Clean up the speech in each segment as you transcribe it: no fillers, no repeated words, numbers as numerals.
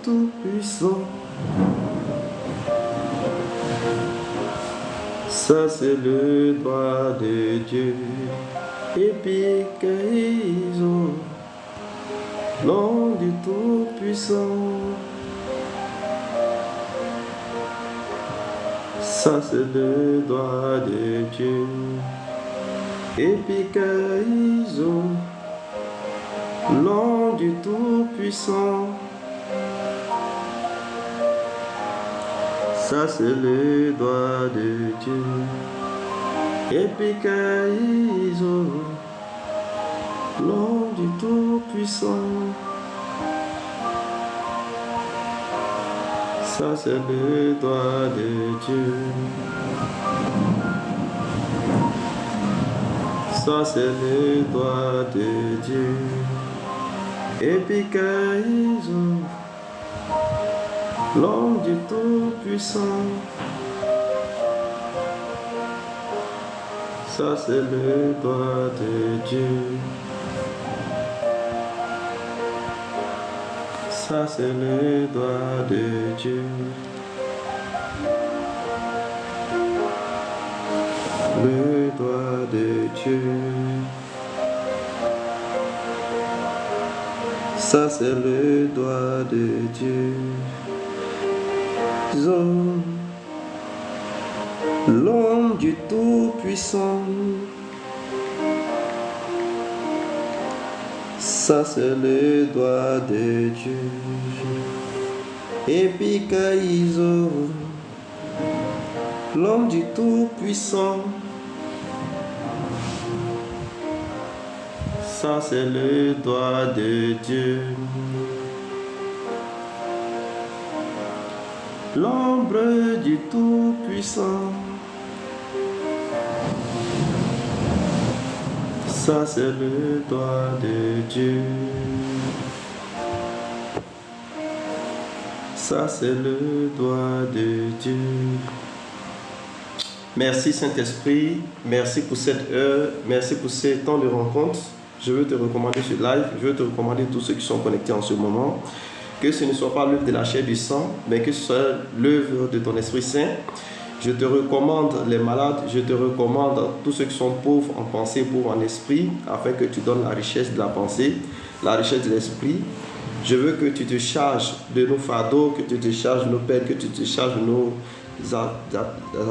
Tout-Puissant. Ça c'est le droit de Dieu, Epikaizo, nom du Tout-Puissant. Ça c'est le droit de Dieu, Epikaizo, nom du Tout-Puissant. Ça c'est le doigt de Dieu, Epikaizo, nom du Tout-Puissant. Ça c'est le doigt de Dieu. Ça c'est le doigt de Dieu, Epikaizo, l'homme du Tout-Puissant. Ça c'est le doigt de Dieu. Ça c'est le doigt de Dieu. Le doigt de Dieu. Ça c'est le doigt de Dieu. L'homme du Tout-Puissant. Ça c'est le doigt de Dieu. Epikaizo, l'homme du Tout-Puissant. Ça c'est le doigt de Dieu. L'ombre du Tout-Puissant. Ça c'est le doigt de Dieu. Ça c'est le doigt de Dieu. Merci Saint-Esprit, merci pour cette heure, merci pour ces temps de rencontre. Je veux te recommander ce live, je veux te recommander tous ceux qui sont connectés en ce moment. Que ce ne soit pas l'œuvre de la chair et du sang, mais que ce soit l'œuvre de ton Esprit Saint. Je te recommande les malades, je te recommande tous ceux qui sont pauvres en pensée, pauvres en esprit, afin que tu donnes la richesse de la pensée, la richesse de l'esprit. Je veux que tu te charges de nos fardeaux, que tu te charges de nos peines, que tu te charges de nos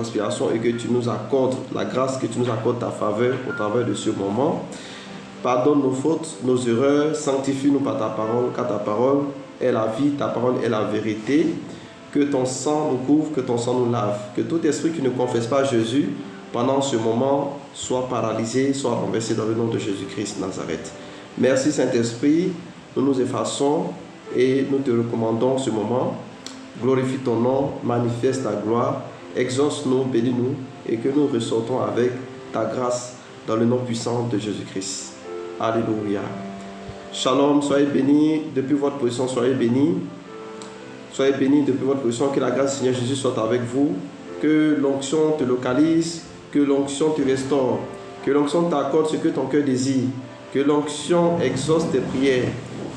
aspirations et que tu nous accordes la grâce, que tu nous accordes ta faveur au travers de ce moment. Pardonne nos fautes, nos erreurs, sanctifie-nous par ta parole, car ta parole est la vie, ta parole est la vérité. Que ton sang nous couvre, que ton sang nous lave. Que tout esprit qui ne confesse pas Jésus pendant ce moment soit paralysé, soit renversé dans le nom de Jésus-Christ Nazareth. Merci Saint-Esprit, nous nous effaçons et nous te recommandons ce moment. Glorifie ton nom, manifeste ta gloire, exauce-nous, bénis-nous et que nous ressortons avec ta grâce dans le nom puissant de Jésus-Christ. Alléluia. Shalom, soyez bénis depuis votre position, soyez bénis. Soyez bénis depuis votre position, que la grâce du Seigneur Jésus soit avec vous, que l'onction te localise, que l'onction te restaure, que l'onction t'accorde ce que ton cœur désire, que l'onction exauce tes prières,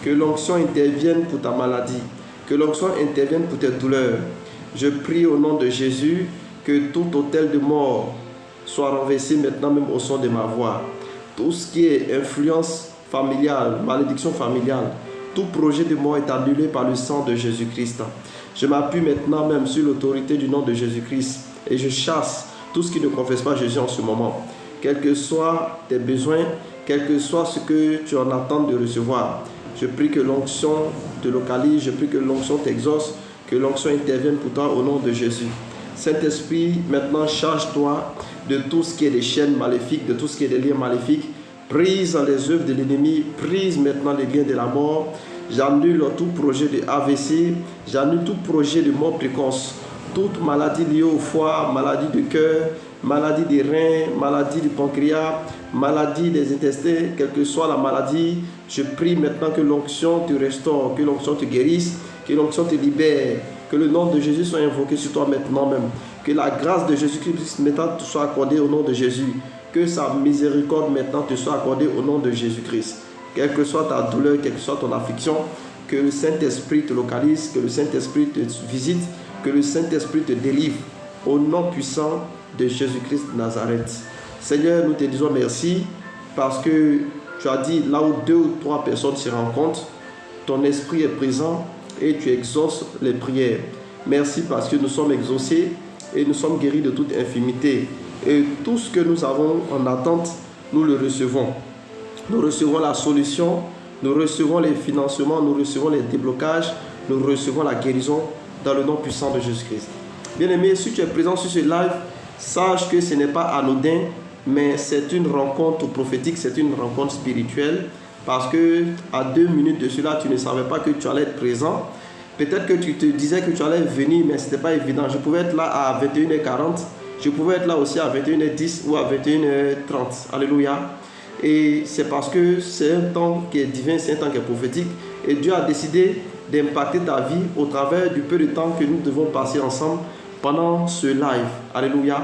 que l'onction intervienne pour ta maladie, que l'onction intervienne pour tes douleurs. Je prie au nom de Jésus que tout autel de mort soit renversé maintenant même au son de ma voix. Tout ce qui est influence familiale, malédiction familiale, tout projet de mort est annulé par le sang de Jésus-Christ. Je m'appuie maintenant même sur l'autorité du nom de Jésus-Christ et je chasse tout ce qui ne confesse pas Jésus en ce moment. Quels que soient tes besoins, quel que soit ce que tu en attends de recevoir, je prie que l'onction te localise, je prie que l'onction t'exauce, que l'onction intervienne pour toi au nom de Jésus. Saint-Esprit, maintenant charge-toi de tout ce qui est des chaînes maléfiques, de tout ce qui est des liens maléfiques. Brise les œuvres de l'ennemi, brise maintenant les liens de la mort. J'annule tout projet de AVC, j'annule tout projet de mort précoce, toute maladie liée au foie, maladie de cœur, maladie des reins, maladie du pancréas, maladie des intestins, quelle que soit la maladie. Je prie maintenant que l'onction te restaure, que l'onction te guérisse, que l'onction te libère, que le nom de Jésus soit invoqué sur toi maintenant même, que la grâce de Jésus-Christ maintenant te soit accordée au nom de Jésus. Que sa miséricorde maintenant te soit accordée au nom de Jésus-Christ. Quelle que soit ta douleur, quelle que soit ton affliction, que le Saint-Esprit te localise, que le Saint-Esprit te visite, que le Saint-Esprit te délivre. Au nom puissant de Jésus-Christ de Nazareth. Seigneur, nous te disons merci parce que tu as dit, là où 2 ou 3 personnes se rencontrent, ton esprit est présent et tu exauces les prières. Merci parce que nous sommes exaucés et nous sommes guéris de toute infirmité. Et tout ce que nous avons en attente, nous le recevons. Nous recevons la solution, nous recevons les financements, nous recevons les déblocages, nous recevons la guérison dans le nom puissant de Jésus-Christ. Bien-aimé, si tu es présent sur ce live, sache que ce n'est pas anodin, mais c'est une rencontre prophétique, c'est une rencontre spirituelle, parce que à 2 minutes de cela, tu ne savais pas que tu allais être présent. Peut-être que tu te disais que tu allais venir, mais ce n'était pas évident. Je pouvais être là à 21h40, je pouvais être là aussi à 21h10 ou à 21h30. Alléluia. Et c'est parce que c'est un temps qui est divin, c'est un temps qui est prophétique. Et Dieu a décidé d'impacter ta vie au travers du peu de temps que nous devons passer ensemble pendant ce live. Alléluia.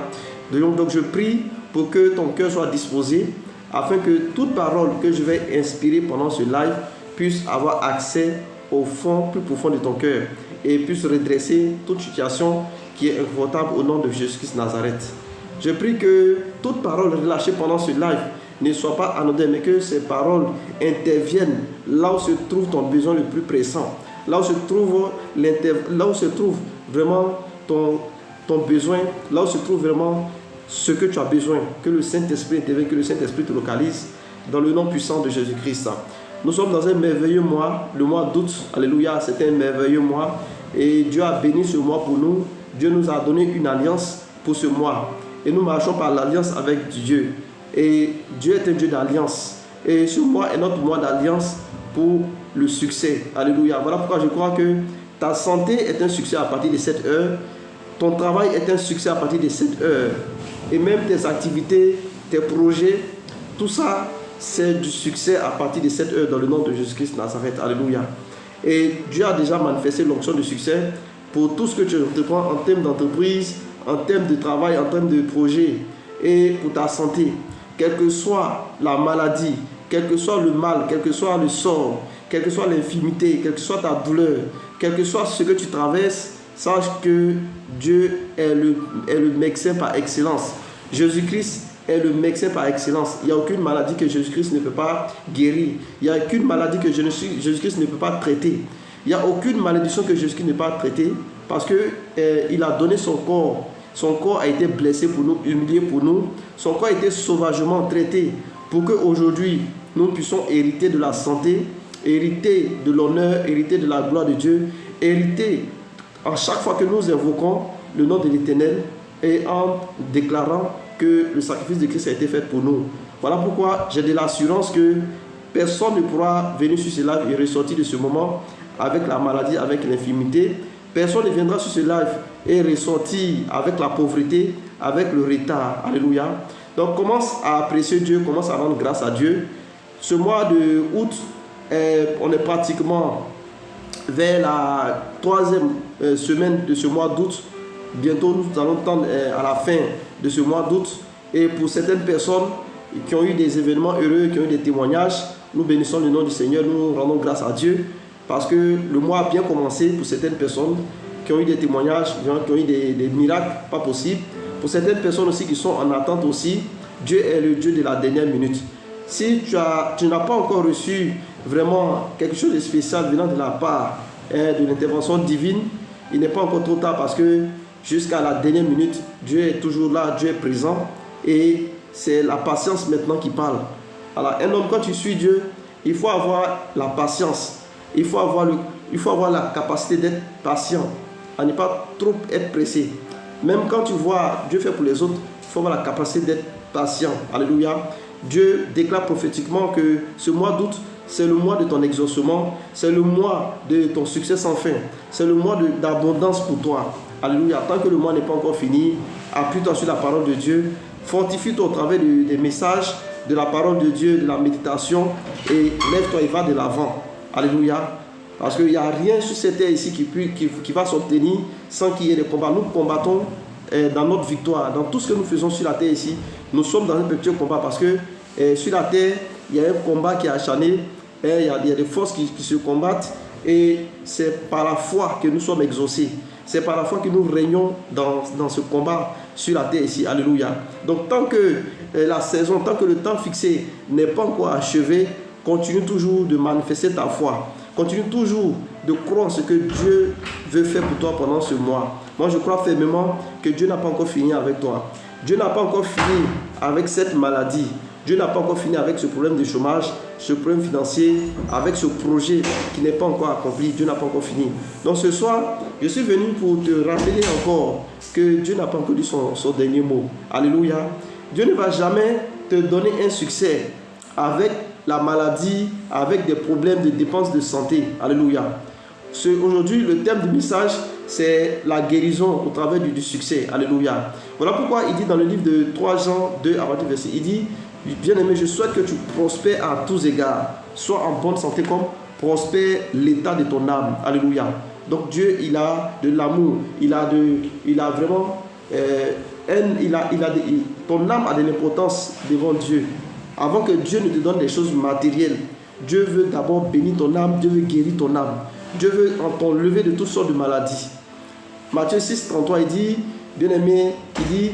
Donc je prie pour que ton cœur soit disposé afin que toute parole que je vais inspirer pendant ce live puisse avoir accès au fond plus profond de ton cœur et puisse redresser toute situation qui est inconfortable au nom de Jésus-Christ Nazareth. Je prie que toute parole relâchée pendant ce live ne soit pas anodine, mais que ces paroles interviennent là où se trouve ton besoin le plus pressant, là où se trouve vraiment ton besoin, là où se trouve vraiment ce que tu as besoin, que le Saint-Esprit intervienne, que le Saint-Esprit te localise dans le nom puissant de Jésus-Christ. Nous sommes dans un merveilleux mois, le mois d'août. Alléluia, c'est un merveilleux mois et Dieu a béni ce mois pour nous. Dieu nous a donné une alliance pour ce mois et nous marchons par l'alliance avec Dieu. Et Dieu est un Dieu d'alliance. Et ce mois est notre mois d'alliance pour le succès. Alléluia. Voilà pourquoi je crois que ta santé est un succès à partir de 7 heures. Ton travail est un succès à partir de 7 heures. Et même tes activités, tes projets, tout ça, c'est du succès à partir de 7 heures dans le nom de Jésus-Christ Nazareth. Alléluia. Et Dieu a déjà manifesté l'onction de succès pour tout ce que tu entreprends en termes d'entreprise, en termes de travail, en termes de projet et pour ta santé. Quelle que soit la maladie, quel que soit le mal, quel que soit le sort, quelle que soit l'infirmité, quelle que soit ta douleur, quel que soit ce que tu traverses, sache que Dieu est le médecin par excellence. Jésus-Christ est le médecin par excellence. Il n'y a aucune maladie que Jésus-Christ ne peut pas guérir. Il n'y a aucune maladie que Jésus-Christ ne peut pas traiter. Il n'y a aucune malédiction que Jésus-Christ ne peut pas traiter parce qu'il a donné son corps. Son corps a été blessé pour nous, humilié pour nous. Son corps a été sauvagement traité pour qu'aujourd'hui, nous puissions hériter de la santé, hériter de l'honneur, hériter de la gloire de Dieu, hériter à chaque fois que nous invoquons le nom de l'Éternel et en déclarant que le sacrifice de Christ a été fait pour nous. Voilà pourquoi j'ai de l'assurance que personne ne pourra venir sur ce live et ressortir de ce moment avec la maladie, avec l'infirmité. Personne ne viendra sur ce live et ressortir avec la pauvreté, avec le retard. Alléluia. Donc commence à apprécier Dieu, commence à rendre grâce à Dieu. Ce mois de août, on est pratiquement vers la 3e semaine de ce mois d'août. Bientôt, nous allons tendre à la fin de ce mois d'août. Et pour certaines personnes qui ont eu des événements heureux, qui ont eu des témoignages, nous bénissons le nom du Seigneur, nous rendons grâce à Dieu. Parce que le mois a bien commencé pour certaines personnes qui ont eu des témoignages, qui ont eu des miracles, pas possible. Pour certaines personnes aussi qui sont en attente aussi, Dieu est le Dieu de la dernière minute. Si tu n'as pas encore reçu vraiment quelque chose de spécial venant de la part de l'intervention divine, il n'est pas encore trop tard parce que jusqu'à la dernière minute, Dieu est toujours là, Dieu est présent et c'est la patience maintenant qui parle. Alors un homme, quand tu suis Dieu, il faut avoir la patience, il faut avoir la capacité d'être patient, à ne pas trop être pressé. Même quand tu vois Dieu fait pour les autres, il faut avoir la capacité d'être patient. Alléluia. Dieu déclare prophétiquement que ce mois d'août, c'est le mois de ton exaucement, c'est le mois de ton succès sans fin, c'est le mois d'abondance pour toi. Alléluia. Tant que le mois n'est pas encore fini, appuie-toi sur la parole de Dieu, fortifie-toi au travers des messages, de la parole de Dieu, de la méditation et lève-toi et va de l'avant. Alléluia. Parce qu'il n'y a rien sur cette terre ici qui va s'obtenir sans qu'il y ait des combats. Nous combattons dans notre victoire, dans tout ce que nous faisons sur la terre ici. Nous sommes dans un petit combat parce que sur la terre, il y a un combat qui est acharné, il y a des forces qui se combattent Et c'est par la foi que nous sommes exaucés. C'est par la foi que nous régnons dans ce combat sur la terre ici. Alléluia. Donc tant que la saison, tant que le temps fixé n'est pas encore achevé, continue toujours de manifester ta foi. Continue toujours de croire ce que Dieu veut faire pour toi pendant ce mois. Moi, je crois fermement que Dieu n'a pas encore fini avec toi. Dieu n'a pas encore fini avec cette maladie. Dieu n'a pas encore fini avec ce problème de chômage, ce problème financier, avec ce projet qui n'est pas encore accompli. Dieu n'a pas encore fini. Donc ce soir, je suis venu pour te rappeler encore que Dieu n'a pas encore dit son dernier mot. Alléluia. Dieu ne va jamais te donner un succès avec la maladie, avec des problèmes de dépenses de santé. Alléluia. Aujourd'hui, le thème du message, c'est la guérison au travers du succès. Alléluia. Voilà pourquoi il dit dans le livre de 3 Jean 2 à 20 versets, il dit: bien-aimé, je souhaite que tu prospères à tous égards, sois en bonne santé comme prospère l'état de ton âme. Alléluia. Donc Dieu, il a de l'amour, il a vraiment, ton âme a de l'importance devant Dieu. Avant que Dieu ne te donne des choses matérielles, Dieu veut d'abord bénir ton âme, Dieu veut guérir ton âme. Dieu veut t'enlever de toutes sortes de maladies. Matthieu 6, 33, il dit, bien-aimé, il dit: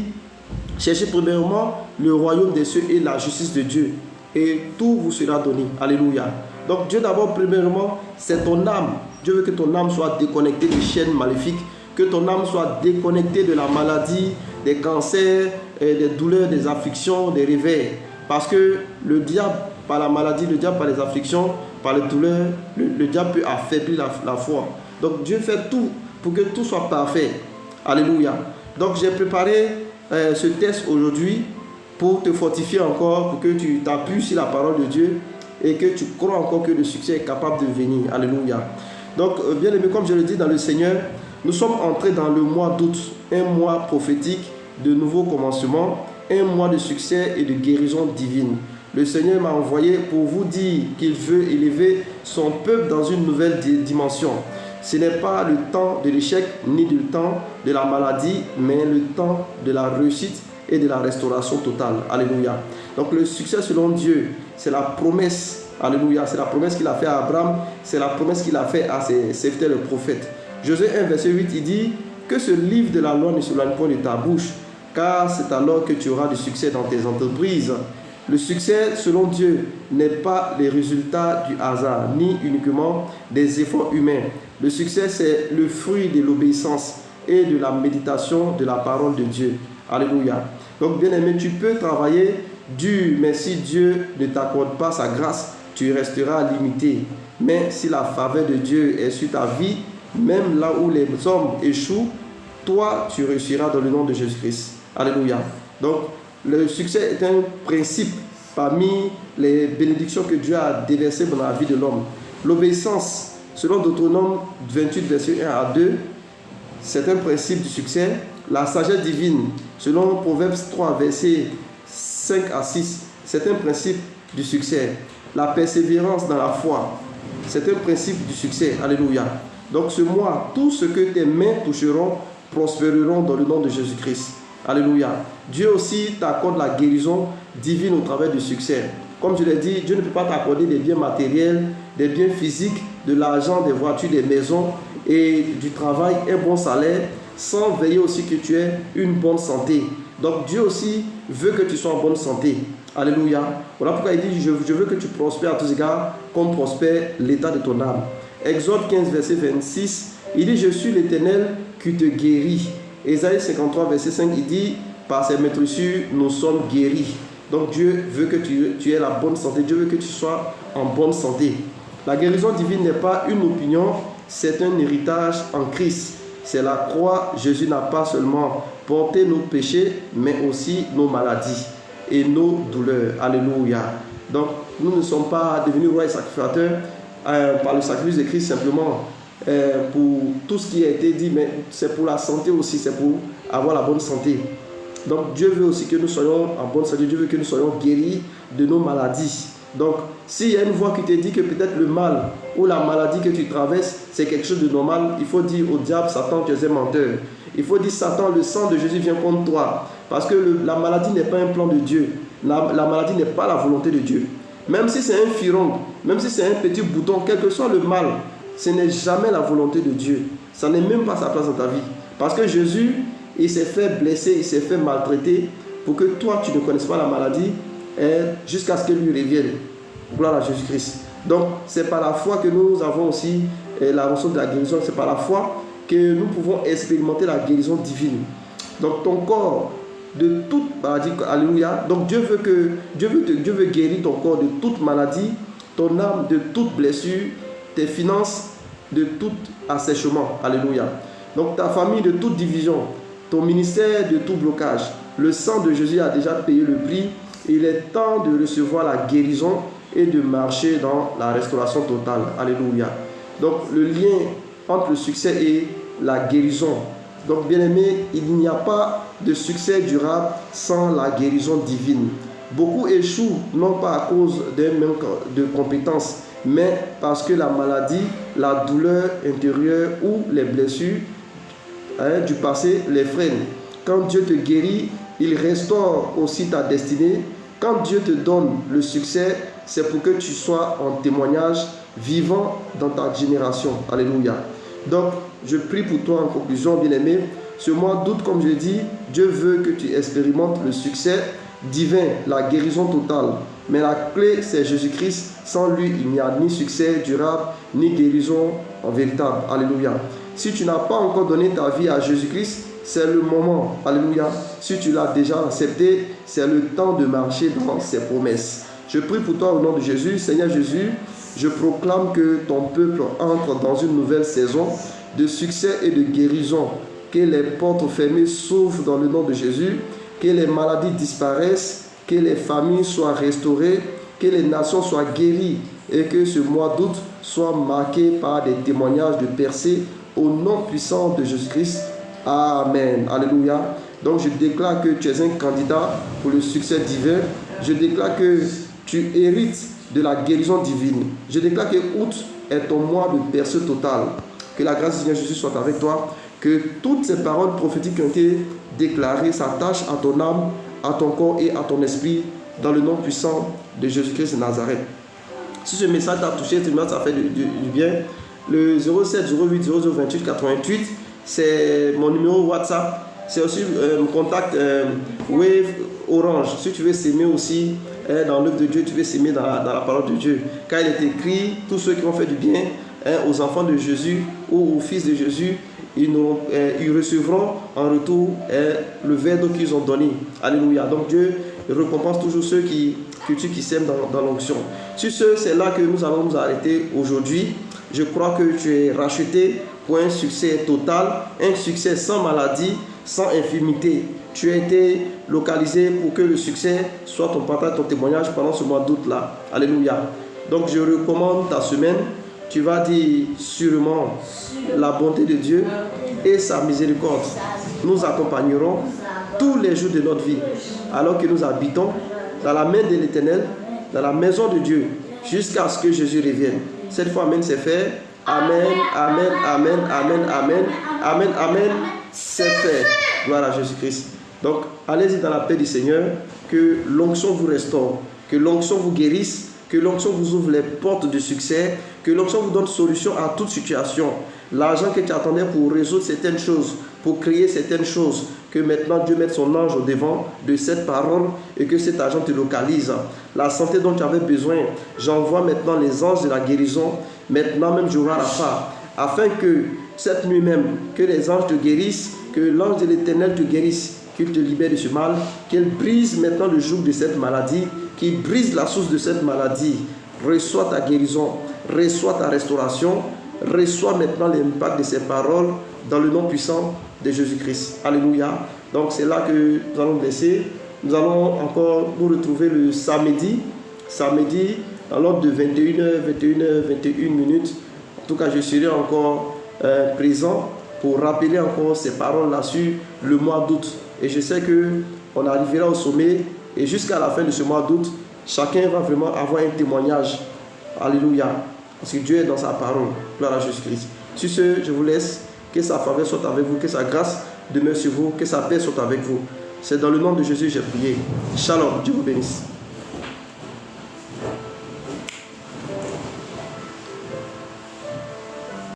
cherchez premièrement le royaume des cieux et la justice de Dieu, et tout vous sera donné. Alléluia. Donc Dieu d'abord, premièrement, c'est ton âme. Dieu veut que ton âme soit déconnectée des chaînes maléfiques, que ton âme soit déconnectée de la maladie, des cancers, des douleurs, des afflictions, des réveils. Parce que le diable, par la maladie, le diable par les afflictions, par les douleurs, le diable peut affaiblir la foi. Donc Dieu fait tout pour que tout soit parfait. Alléluia. Donc j'ai préparé ce test aujourd'hui pour te fortifier encore, pour que tu t'appuies sur la parole de Dieu et que tu crois encore que le succès est capable de venir. Alléluia. Donc bien aimé, comme je le dis dans le Seigneur, nous sommes entrés dans le mois d'août, un mois prophétique de nouveaux commencements, un mois de succès et de guérison divine. Le Seigneur m'a envoyé pour vous dire qu'il veut élever son peuple dans une nouvelle dimension. Ce n'est pas le temps de l'échec ni le temps de la maladie, mais le temps de la réussite et de la restauration totale. Alléluia. Donc le succès selon Dieu, c'est la promesse. Alléluia. C'est la promesse qu'il a fait à Abraham, c'est la promesse qu'il a fait à ses serviteurs les prophètes. Josué 1, verset 8, il dit: que ce livre de la loi ne s'éloigne point de ta bouche, car c'est alors que tu auras du succès dans tes entreprises. Le succès, selon Dieu, n'est pas le résultat du hasard, ni uniquement des efforts humains. Le succès, c'est le fruit de l'obéissance et de la méditation de la parole de Dieu. Alléluia. Donc, bien aimé, tu peux travailler dur, mais si Dieu ne t'accorde pas sa grâce, tu resteras limité. Mais si la faveur de Dieu est sur ta vie, même là où les hommes échouent, toi, tu réussiras dans le nom de Jésus-Christ. Alléluia. Donc, le succès est un principe parmi les bénédictions que Dieu a déversées dans la vie de l'homme. L'obéissance, selon Deutéronome 28, verset 1 à 2, c'est un principe du succès. La sagesse divine, selon Proverbes 3, verset 5 à 6, c'est un principe du succès. La persévérance dans la foi, c'est un principe du succès. Alléluia. Donc ce mois, tout ce que tes mains toucheront prospéreront dans le nom de Jésus-Christ. Alléluia. Dieu aussi t'accorde la guérison divine au travers du succès. Comme je l'ai dit, Dieu ne peut pas t'accorder des biens matériels, des biens physiques, de l'argent, des voitures, des maisons et du travail, un bon salaire, sans veiller aussi que tu aies une bonne santé. Donc Dieu aussi veut que tu sois en bonne santé. Alléluia. Voilà pourquoi il dit: je veux que tu prospères à tous égards, comme prospère l'état de ton âme. Exode 15, verset 26, il dit: je suis l'Éternel qui te guérit. Ésaïe 53, verset 5, il dit: par ses maîtressures, nous sommes guéris. Donc Dieu veut que tu aies la bonne santé. Dieu veut que tu sois en bonne santé. La guérison divine n'est pas une opinion, c'est un héritage en Christ. C'est la croix. Jésus n'a pas seulement porté nos péchés, mais aussi nos maladies et nos douleurs. Alléluia. Donc nous ne sommes pas devenus rois et sacrificateurs par le sacrifice de Christ simplement pour tout ce qui a été dit, mais c'est pour la santé aussi, c'est pour avoir la bonne santé. Donc Dieu veut aussi que nous soyons en bonne santé. Dieu veut que nous soyons guéris de nos maladies. Donc s'il y a une voix qui te dit que peut-être le mal ou la maladie que tu traverses, c'est quelque chose de normal, il faut dire au diable: Satan, tu es un menteur. Il faut dire: Satan, le sang de Jésus vient contre toi. Parce que la maladie n'est pas un plan de Dieu. La maladie n'est pas la volonté de Dieu. Même si c'est un furon, même si c'est un petit bouton, quel que soit le mal Ce n'est jamais la volonté de Dieu. Ça n'est même pas sa place dans ta vie. Parce que Jésus, il s'est fait blesser, il s'est fait maltraiter pour que toi, tu ne connaisses pas la maladie jusqu'à ce qu'elle lui revienne. Gloire à Jésus-Christ. Donc, c'est par la foi que nous avons aussi la notion de la guérison. C'est par la foi que nous pouvons expérimenter la guérison divine. Donc, ton corps de toute maladie, alléluia. Donc, Dieu veut guérir ton corps de toute maladie, ton âme de toute blessure, tes finances de tout assèchement. Alléluia. Donc, ta famille de toute division, ton ministère de tout blocage. Le sang de Jésus a déjà payé le prix. Il est temps de recevoir la guérison et de marcher dans la restauration totale. Alléluia. Donc, le lien entre le succès et la guérison. Donc, bien-aimés, il n'y a pas de succès durable sans la guérison divine. Beaucoup échouent, non pas à cause d'un manque de compétences, mais parce que la maladie, la douleur intérieure ou les blessures du passé les freinent. Quand Dieu te guérit, il restaure aussi ta destinée. Quand Dieu te donne le succès, c'est pour que tu sois en témoignage vivant dans ta génération. Alléluia. Donc, je prie pour toi en conclusion, bien-aimé. Ce mois d'août, comme je dis, Dieu veut que tu expérimentes le succès divin, la guérison totale. Mais la clé, c'est Jésus-Christ. Sans lui, il n'y a ni succès durable, ni guérison en véritable. Alléluia. Si tu n'as pas encore donné ta vie à Jésus-Christ, c'est le moment. Alléluia. Si tu l'as déjà accepté, c'est le temps de marcher dans ses promesses. Je prie pour toi au nom de Jésus. Seigneur Jésus, je proclame que ton peuple entre dans une nouvelle saison de succès et de guérison. Que les portes fermées s'ouvrent dans le nom de Jésus. Que les maladies disparaissent. Que les familles soient restaurées. Que les nations soient guéries. Et que ce mois d'août soit marqué par des témoignages de percée au nom puissant de Jésus-Christ. Amen. Alléluia. Donc je déclare que tu es un candidat pour le succès divin. Je déclare que tu hérites de la guérison divine. Je déclare que août est ton mois de percée totale. Que la grâce du Seigneur Jésus soit avec toi. Que toutes ces paroles prophétiques qui ont été déclarées s'attachent à ton âme, à ton corps et à ton esprit dans le nom puissant de Jésus-Christ de Nazareth. Si ce message t'a touché, ça fait du bien. Le 07 08 00 28 88, c'est mon numéro WhatsApp. C'est aussi mon contact Wave Orange. Si tu veux s'aimer aussi dans l'œuvre de Dieu, tu veux s'aimer dans la parole de Dieu. Car il est écrit, tous ceux qui ont fait du bien aux enfants de Jésus ou aux fils de Jésus, ils recevront en retour le verre d'eau qu'ils ont donné. Alléluia. Donc Dieu récompense toujours ceux qui s'aiment dans l'onction. Sur ce, c'est là que nous allons nous arrêter aujourd'hui. Je crois que tu es racheté pour un succès total, un succès sans maladie, sans infirmité. Tu as été localisé pour que le succès soit ton partage, ton témoignage pendant ce mois d'août-là. Alléluia. Donc je recommande ta semaine. Tu vas dire sûrement la bonté de Dieu et sa miséricorde nous accompagneront tous les jours de notre vie, alors que nous habitons dans la main de l'Éternel, dans la maison de Dieu, jusqu'à ce que Jésus revienne. Cette fois, amen, c'est fait. Amen, amen, amen, amen, amen, amen, amen, c'est fait. Gloire à Jésus-Christ. Donc, allez-y dans la paix du Seigneur, que l'onction vous restaure, que l'onction vous guérisse, que l'onction vous ouvre les portes de succès, que l'onction vous donne solution à toute situation. L'argent que tu attendais pour résoudre certaines choses, pour créer certaines choses, que maintenant Dieu mette son ange au devant de cette parole et que cet argent te localise. La santé dont tu avais besoin, j'envoie maintenant les anges de la guérison, maintenant même Jéhovah Rapha, afin que cette nuit même, que les anges te guérissent, que l'ange de l'Éternel te guérisse, qu'il te libère de ce mal, qu'il brise maintenant le joug de cette maladie, qu'il brise la source de cette maladie. Reçois ta guérison, reçois ta restauration, reçois maintenant l'impact de ces paroles dans le nom puissant de Jésus-Christ. Alléluia. Donc c'est là que nous allons laisser. Nous allons encore nous retrouver le samedi, à l'ordre de 21h, 21 minutes. En tout cas, je serai encore présent pour rappeler encore ces paroles-là sur le mois d'août. Et je sais qu'on arrivera au sommet et jusqu'à la fin de ce mois d'août, chacun va vraiment avoir un témoignage. Alléluia. Parce que Dieu est dans sa parole. Gloire à Jésus-Christ. Sur ce, je vous laisse. Que sa faveur soit avec vous, que sa grâce demeure sur vous, que sa paix soit avec vous. C'est dans le nom de Jésus que j'ai prié. Shalom. Dieu vous bénisse.